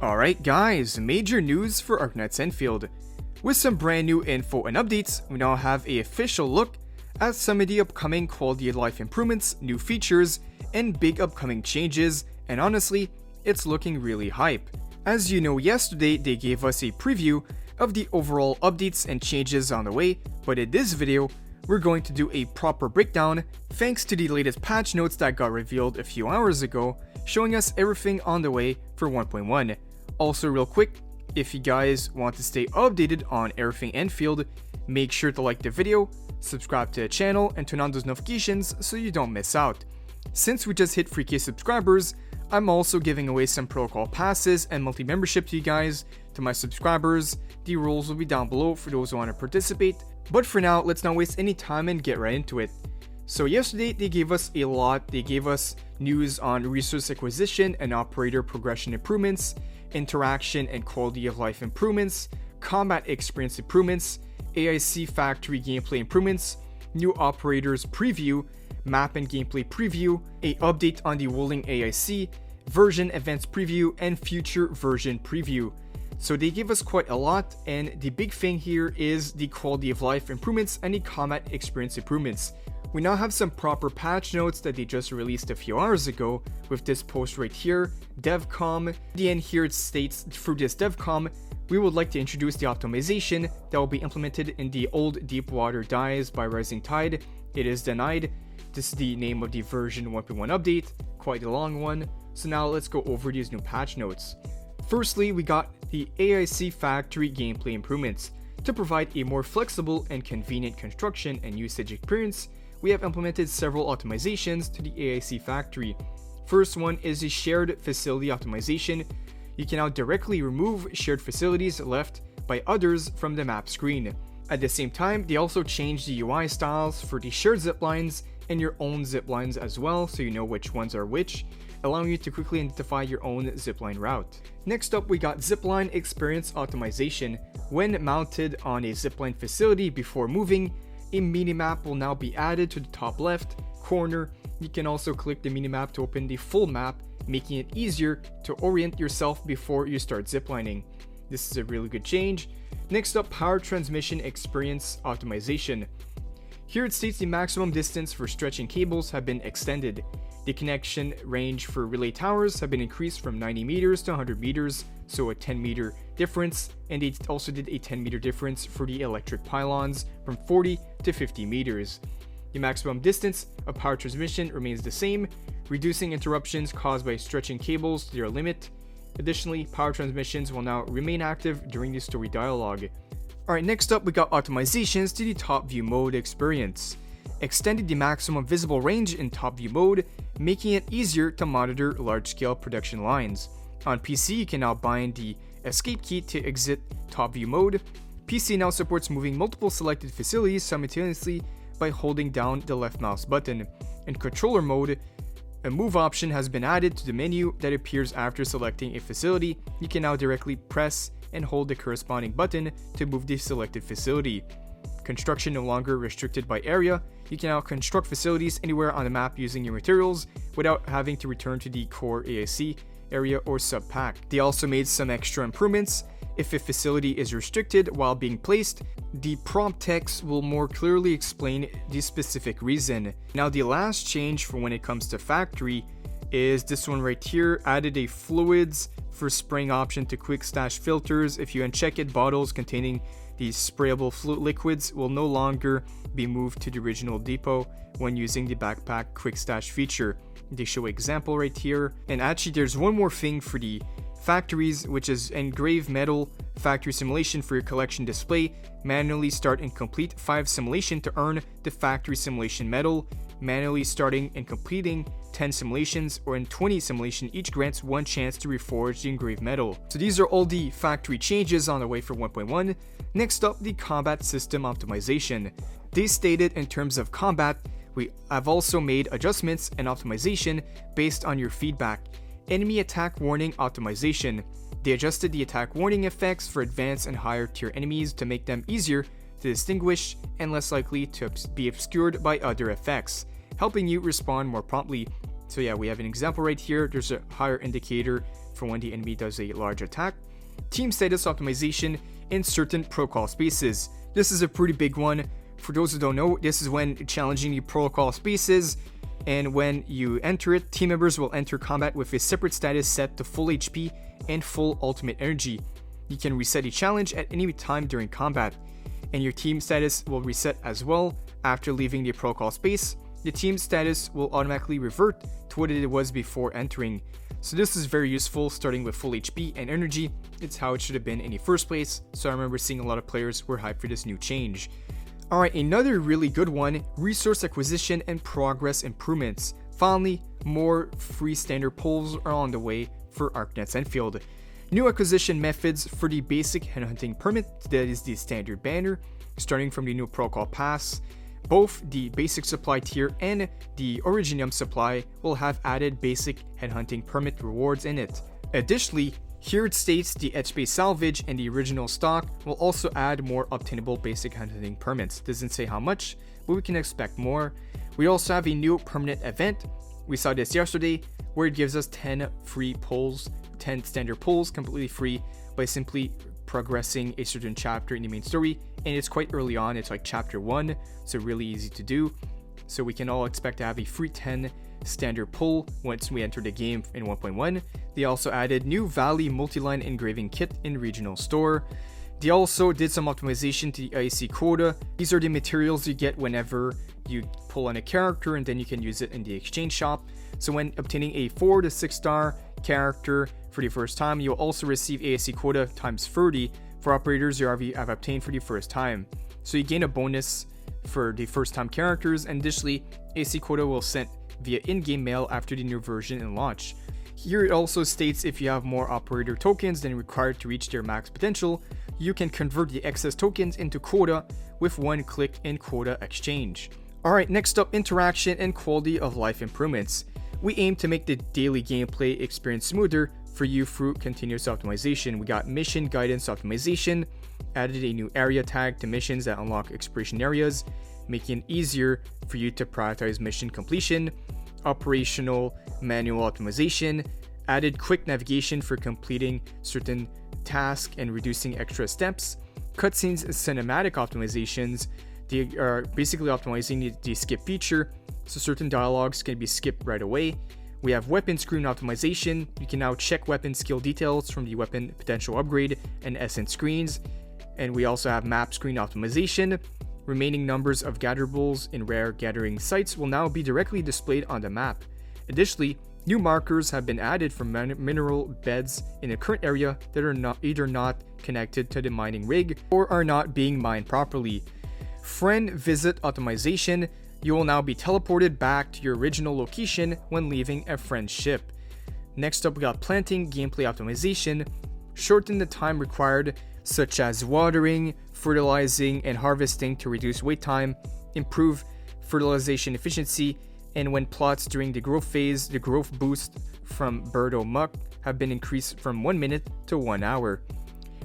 Alright guys, major news for Arknights Endfield. With some brand new info and updates, we now have an official look at some of the upcoming quality of life improvements, new features, and big upcoming changes, and honestly, it's looking really hype. As you know, yesterday they gave us a preview of the overall updates and changes on the way, but in this video, we're going to do a proper breakdown thanks to the latest patch notes that got revealed a few hours ago, showing us everything on the way for 1.1. Also real quick, if you guys want to stay updated on everything Endfield, make sure to like the video, subscribe to the channel, and turn on those notifications so you don't miss out. Since we just hit 3k subscribers, I'm also giving away some protocol passes and monthly membership to you guys, to my subscribers. The rules will be down below for those who want to participate. But for now, let's not waste any time and get right into it. So yesterday they gave us a lot. They gave us news on resource acquisition and operator progression improvements, interaction and quality of life improvements, combat experience improvements, AIC factory gameplay improvements, new operators preview, map and gameplay preview, a update on the rolling AIC, version events preview, and future version preview. So they give us quite a lot, and the big thing here is the quality of life improvements and the combat experience improvements. We now have some proper patch notes that they just released a few hours ago with this post right here, DevCom. At the end here it states, through this DevCom, we would like to introduce the optimization that will be implemented in the old Deepwater Dies by Rising Tide. It is denied. This is the name of the version 1.1 update, quite a long one. So now let's go over these new patch notes. Firstly, we got the AIC factory gameplay improvements. To provide a more flexible and convenient construction and usage experience, we have implemented several optimizations to the AIC factory. First one is the shared facility optimization. You can now directly remove shared facilities left by others from the map screen. At the same time, they also changed the UI styles for the shared ziplines and your own ziplines as well, so you know which ones are which, allowing you to quickly identify your own zipline route. Next up, we got zipline experience optimization. When mounted on a zipline facility before moving, a minimap will now be added to the top left corner. You can also click the minimap to open the full map, making it easier to orient yourself before you start ziplining. This is a really good change. Next up, power transmission experience optimization. Here it states the maximum distance for stretching cables have been extended. The connection range for relay towers have been increased from 90 meters to 100 meters, so a 10 meter difference, and they also did a 10 meter difference for the electric pylons from 40 to 50 meters. The maximum distance of power transmission remains the same, reducing interruptions caused by stretching cables to their limit. Additionally, power transmissions will now remain active during the story dialogue. Alright, next up we got optimizations to the top view mode experience. Extended the maximum visible range in top view mode, making it easier to monitor large-scale production lines. On PC, you can now bind the escape key to exit top view mode. PC now supports moving multiple selected facilities simultaneously by holding down the left mouse button. In controller mode, a move option has been added to the menu that appears after selecting a facility. You can now directly press and hold the corresponding button to move the selected facility. Construction no longer restricted by area. You can now construct facilities anywhere on the map using your materials without having to return to the core AIC area or sub-pack. They also made some extra improvements. If a facility is restricted while being placed, the prompt text will more clearly explain the specific reason. Now the last change for when it comes to factory is this one right here, added a fluids for spraying option to quick stash filters. If you uncheck it, bottles containing these sprayable fluid liquids will no longer be moved to the original depot when using the backpack quick stash feature. They show an example right here. And actually there's one more thing for the factories, which is engraved metal factory simulation for your collection display. Manually start and complete 5 simulation to earn the factory simulation medal. Manually starting and completing 10 simulations or in 20 simulation each grants 1 chance to reforge the engraved metal. So these are all the factory changes on the way for 1.1. Next up, the combat system optimization. They stated in terms of combat, we have also made adjustments and optimization based on your feedback. Enemy attack warning optimization. They adjusted the attack warning effects for advanced and higher tier enemies to make them easier to distinguish and less likely to be obscured by other effects, helping you respond more promptly. So yeah, we have an example right here. There's a higher indicator for when the enemy does a large attack, team status optimization in certain protocol spaces. This is a pretty big one. For those who don't know, this is when challenging the protocol spaces, and when you enter it, team members will enter combat with a separate status set to full HP and full ultimate energy. You can reset a challenge at any time during combat, and your team status will reset as well after leaving the protocol space. The team status will automatically revert to what it was before entering. So this is very useful, starting with full HP and energy. It's how it should have been in the first place, so I remember seeing a lot of players were hyped for this new change. Alright, another really good one, resource acquisition and progress improvements. Finally, more free standard pulls are on the way for Arknights Endfield. New acquisition methods for the basic headhunting permit, that is the standard banner, starting from the new protocol pass. Both the basic supply tier and the Originium supply will have added basic headhunting permit rewards in it. Additionally, here it states the edge-based salvage and the original stock will also add more obtainable basic hunting permits. Doesn't say how much, but we can expect more. We also have a new permanent event. We saw this yesterday, where it gives us 10 free pulls, 10 standard pulls completely free by simply progressing a certain chapter in the main story, and it's quite early on. It's like chapter 1, so really easy to do. So we can all expect to have a free 10 standard pull once we enter the game in 1.1. They also added new Valley multi-line engraving kit in regional store. They also did some optimization to the IAC quota. These are the materials you get whenever you pull on a character, and then you can use it in the exchange shop. So when obtaining a 4 to 6 star character for the first time, you'll also receive ASC quota times 30 for operators you have obtained for the first time. So you gain a bonus for the first time characters, and additionally, AC quota will send via in-game mail after the new version and launch. Here it also states if you have more operator tokens than required to reach their max potential, you can convert the excess tokens into quota with one click in quota exchange. Alright, next up, interaction and quality of life improvements. We aim to make the daily gameplay experience smoother for you through continuous optimization. We got mission guidance optimization, added a new area tag to missions that unlock exploration areas, making it easier for you to prioritize mission completion. Operational manual optimization, added quick navigation for completing certain tasks and reducing extra steps. Cutscenes cinematic optimizations, they are basically optimizing the skip feature, so certain dialogues can be skipped right away. We have weapon screen optimization. You can now check weapon skill details from the weapon potential upgrade and essence screens. And we also have map screen optimization. Remaining numbers of gatherables in rare gathering sites will now be directly displayed on the map. Additionally, new markers have been added for mineral beds in the current area that are either not connected to the mining rig or are not being mined properly. Friend visit optimization. You will now be teleported back to your original location when leaving a friend's ship. Next up, we got planting gameplay optimization. Shorten the time required, such as watering, fertilizing, and harvesting to reduce wait time, improve fertilization efficiency, and when plots during the growth phase, the growth boost from Birdo Muck have been increased from 1 minute to 1 hour.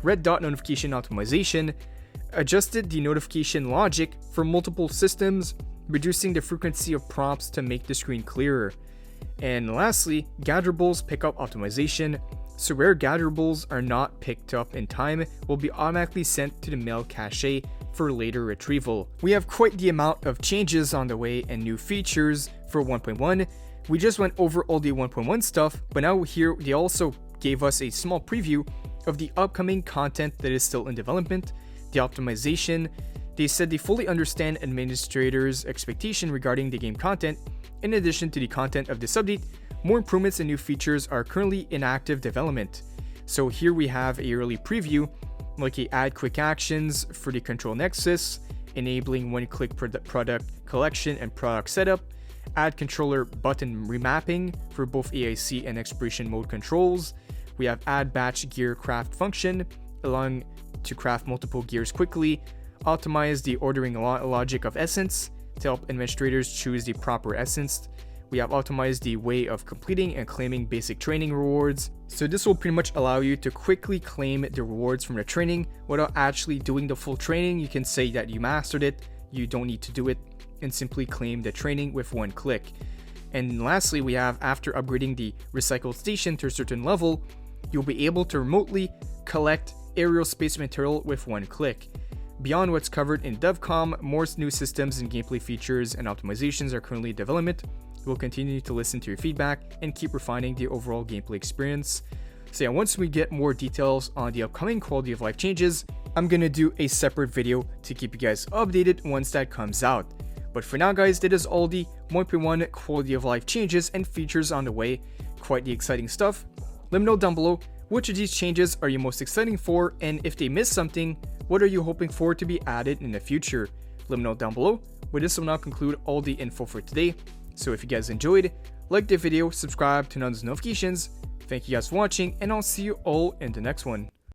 Red dot notification optimization. Adjusted the notification logic for multiple systems, reducing the frequency of prompts to make the screen clearer. And lastly, gatherables pickup optimization. So rare gatherables are not picked up in time will be automatically sent to the mail cache for later retrieval. We have quite the amount of changes on the way and new features for 1.1. We just went over all the 1.1 stuff, but now here they also gave us a small preview of the upcoming content that is still in development. The optimization, they said they fully understand administrators' expectation regarding the game content. In addition to the content of this update, more improvements and new features are currently in active development. So here we have a early preview, like add quick actions for the control nexus, enabling one-click product collection and product setup, add controller button remapping for both AIC and exploration mode controls. We have add batch gear craft function, allowing to craft multiple gears quickly, optimize the ordering logic of essence to help administrators choose the proper essence. We have optimized the way of completing and claiming basic training rewards. So this will pretty much allow you to quickly claim the rewards from the training without actually doing the full training. You can say that you mastered it, you don't need to do it, and simply claim the training with one click. And lastly, we have, after upgrading the recycled station to a certain level, you'll be able to remotely collect aerial space material with one click. Beyond what's covered in DevCom, more new systems and gameplay features and optimizations are currently in development. We'll continue to listen to your feedback and keep refining the overall gameplay experience. So yeah, once we get more details on the upcoming quality of life changes, I'm gonna do a separate video to keep you guys updated once that comes out. But for now guys, that is all the 1.1 quality of life changes and features on the way. Quite the exciting stuff. Let me know down below, which of these changes are you most exciting for, and if they missed something, what are you hoping for to be added in the future? Let me know down below. But this will now conclude all the info for today. So if you guys enjoyed, like the video, subscribe, turn on those notifications. Thank you guys for watching, and I'll see you all in the next one.